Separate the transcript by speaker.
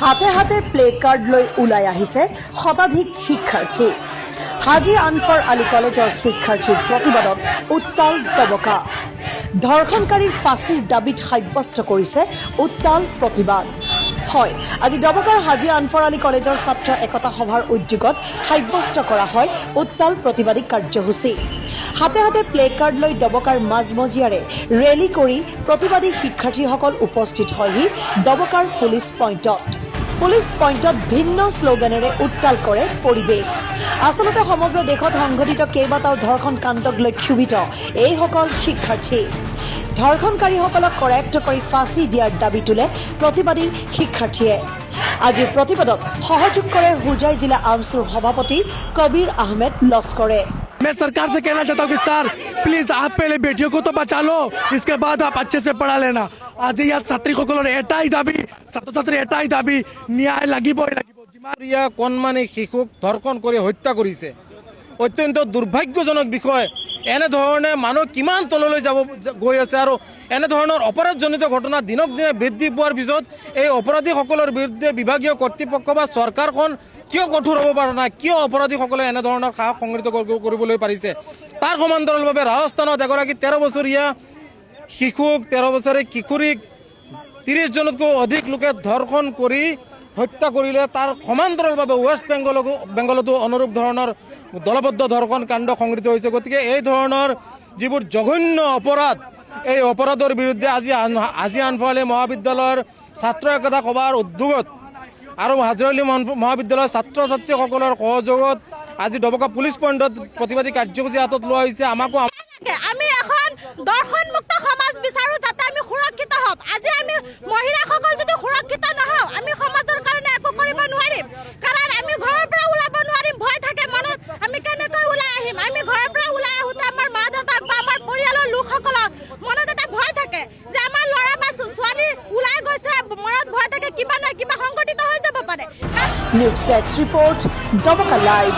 Speaker 1: হাতে হাতে play card লৈ ওলাই আহিছে শতাধিক শিক্ষাৰ্থী। হাজী আনফৰ আলী কলেজৰ শিক্ষাৰ্থীৰ প্ৰতিবাদত উত্তাল দবকা। ধৰ্ষণকাৰীৰ ফাঁচীৰ দাবীত সাব্যস্ত কৰিছে উত্তাল প্ৰতিবাদ। হয়, আজি দবকাৰ হাজী আনফৰ আলী কলেজৰ ছাত্ৰ একতা সভাৰ উদ্যোগত সাব্যস্ত কৰা হয় উত্তাল প্ৰতিবাদী কাৰ্যসূচী। হাতে হাতে প্লে কাৰ্ড লৈ দবকাৰ মাজমজিয়াৰে ৰেলী কৰি প্ৰতিবাদী শিক্ষাৰ্থীসকল উপস্থিত হয়হি দবকাৰ পুলিচ পইণ্টত। পুলিচ পইণ্টত ভিন্ন শ্লোগানেৰে উত্তাল কৰে পৰিৱেশ। আচলতে সমগ্ৰ দেশত সংঘটিত কেইবাটাও ধৰ্ষণ কাণ্ডক লৈ ক্ষোভিত এইসকল শিক্ষাৰ্থী। ধৰ্ষণকাৰীসকলক কৰেক্ট কৰি ফাঁচী দিয়াৰ দাবী তোলে প্ৰতিবাদী শিক্ষাৰ্থীয়ে। আজিৰ প্ৰতিবাদত সহযোগ কৰে হুজাই জিলা আমছুৰ সভাপতি কবিৰ আহমেদ লস্কৰে।
Speaker 2: मैं सरकार से कहना चाहता हूँ कि सर प्लीज आप पहले बेटियों को तो बचा लो, इसके बाद आप अच्छे से पढ़ा लेना। আজি ইয়াত ছাত্ৰীসকলৰ এটাই দাবী, ছাত্ৰ ছাত্ৰীৰ এটাই দাবী, ন্যায় লাগিবই লাগিব।
Speaker 3: কণমানি শিশুক ধৰ্ষণ কৰি হত্যা কৰিছে, অত্যন্ত দুৰ্ভাগ্যজনক বিষয়। এনেধৰণে মানুহ কিমান তললৈ গৈ আছে আৰু এনেধৰণৰ অপৰাধজনিত ঘটনা দিনক দিনে বৃদ্ধি পোৱাৰ পিছত এই অপৰাধীসকলৰ বিৰুদ্ধে বিভাগীয় কৰ্তৃপক্ষ বা চৰকাৰখন কিয় কঠোৰ হ'ব পৰা নাই, কিয় অপৰাধীসকলে এনেধৰণৰ সাহস সংগঠিত কৰিবলৈ পাৰিছে। তাৰ সমান্তৰালভাৱে ৰাজস্থানত এগৰাকী 13 বছৰীয়া শিশুক 13 বছৰীয়া কিশোৰীক 30 জনতকৈ অধিক লোকে ধৰ্ষণ কৰি হত্যা কৰিলে। তাৰ সমান্তৰালভাৱে ৱেষ্ট বেংগলতো অনুৰূপ ধৰণৰ দলবদ্ধ ধৰ্ষণ কাণ্ড সংঘটিত হৈছে। গতিকে এই ধৰণৰ যিবোৰ জঘন্য অপৰাধ, এই অপৰাধৰ বিৰুদ্ধে আজি আনফৰ আলী মহাবিদ্যালয়ৰ ছাত্ৰ একতা সভাৰ উদ্যোগত আৰু হাজী আলী মহাবিদ্যালয়ৰ ছাত্ৰ ছাত্ৰীসকলৰ সহযোগত আজি দবকা পুলিচ পইণ্টত প্ৰতিবাদী কাৰ্যসূচী হাতত লোৱা হৈছে।
Speaker 4: আমি এখন দৰ্শনমুক্ত সমাজ বিচাৰো, যাতে আমি সুৰক্ষিত হম। আজি আমি মহিলাসকল যদি সুৰক্ষিত নহওঁ, আমি সমাজৰ কাৰণে একো কৰিব নোৱাৰিম। কাৰণ আমি ঘৰৰ পৰা ওলাব নোৱাৰিম, ভয় থাকে মনত। আমি কেনেকৈ ওলাই আহিম? আমি ঘৰৰ পৰা ওলাই আহোঁতে আমাৰ মা দেউতাক বা আমাৰ পৰিয়ালৰ লোকসকলক মনত এটা ভয় থাকে যে আমাৰ ল'ৰা বা ছোৱালী ওলাই গৈছে, মনত ভয় থাকে কিবা নহয় কিবা সংঘটিত হৈ যাব পাৰে।
Speaker 1: নিউজ ডেস্ক ৰিপৰ্ট, দবকা লাইভ।